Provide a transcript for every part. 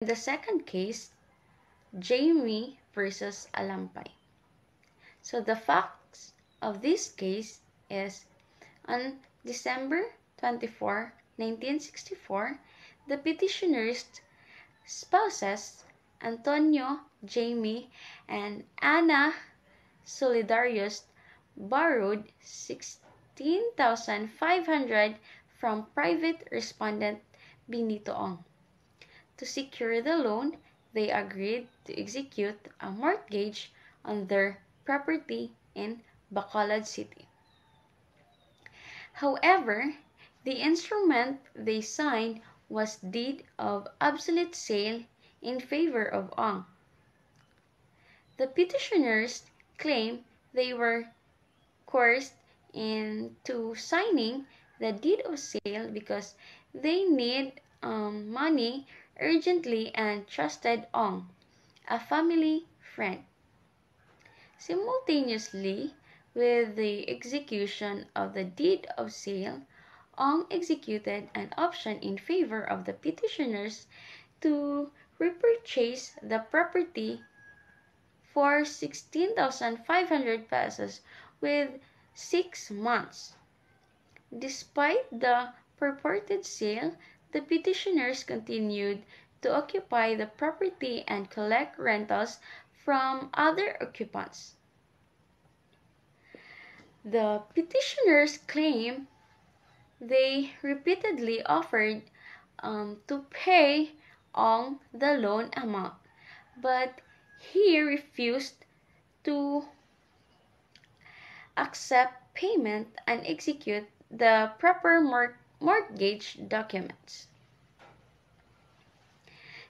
In the second case, Jamie versus Alampay. So the facts of this case is on December 24, 1964, the petitioner's spouses, Antonio, Jamie, and Ana Solidarius, borrowed 16,500 from private respondent Benito Ong. To secure the loan, they agreed to execute a mortgage on their property in Bacolod City. However, the instrument they signed was deed of absolute sale in favor of Ong. The petitioners claim they were coerced into signing the deed of sale because they need money urgently and trusted Ong, a family friend. Simultaneously with the execution of the deed of sale, Ong executed an option in favor of the petitioners to repurchase the property for 16,500 pesos with 6 months. Despite the purported sale, the petitioners continued to occupy the property and collect rentals from other occupants. The petitioners claim they repeatedly offered to pay Ong the loan amount, but he refused to accept payment and execute the proper mortgage documents.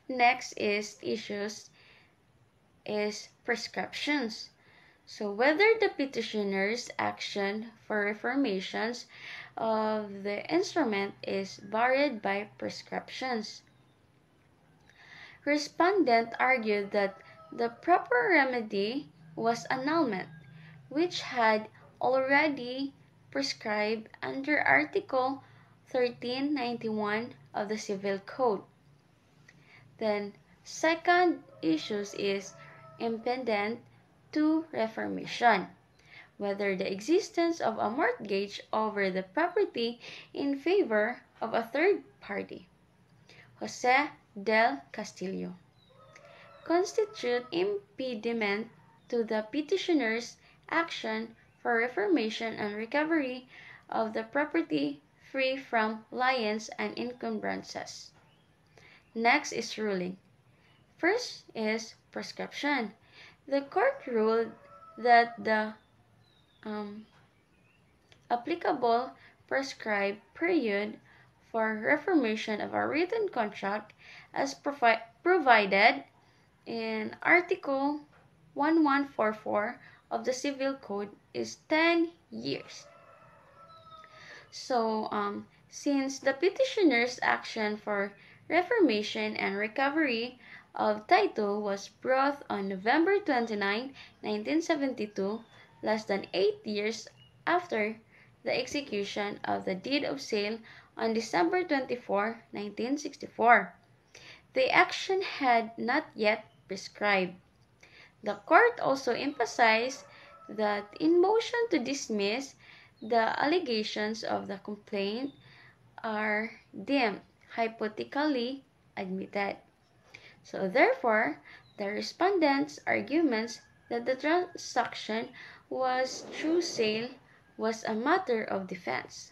Next is prescriptions. So whether the petitioner's action for reformations of the instrument is barred by prescriptions. Respondent argued that the proper remedy was annulment, which had already prescribed under Article 1391 of the Civil Code. Then, second issue is impediment to reformation, whether the existence of a mortgage over the property in favor of a third party, Jose del Castillo, constitute impediment to the petitioner's action for reformation and recovery of the property free from liens and encumbrances. Next is ruling. First is prescription. The court ruled that the applicable prescribed period for reformation of a written contract as provided in Article 1144 of the Civil Code is 10 years. So, since the petitioner's action for reformation and recovery of title was brought on November 29, 1972, less than 8 years after the execution of the deed of sale on December 24, 1964, the action had not yet prescribed. The court also emphasized that in motion to dismiss, the allegations of the complaint are deemed hypothetically admitted. So therefore, the respondent's arguments that the transaction was through sale was a matter of defense,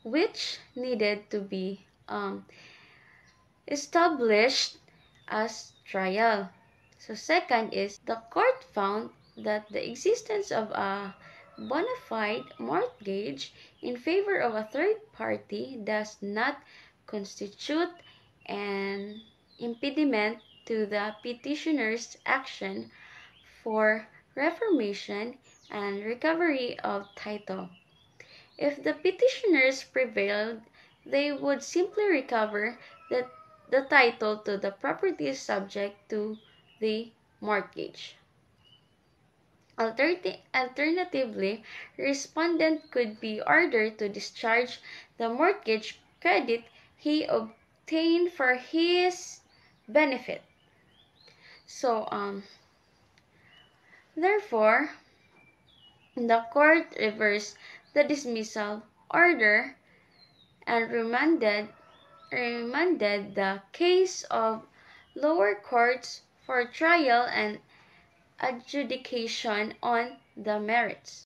which needed to be established as trial. So second is the court found that the existence of a bona fide mortgage in favor of a third party does not constitute an impediment to the petitioner's action for reformation and recovery of title. If the petitioners prevailed, they would simply recover the title to the property subject to the mortgage. Alternatively, respondent could be ordered to discharge the mortgage credit he obtained obtained for his benefit. So, therefore, the court reversed the dismissal order and remanded the case of lower courts for trial and adjudication on the merits.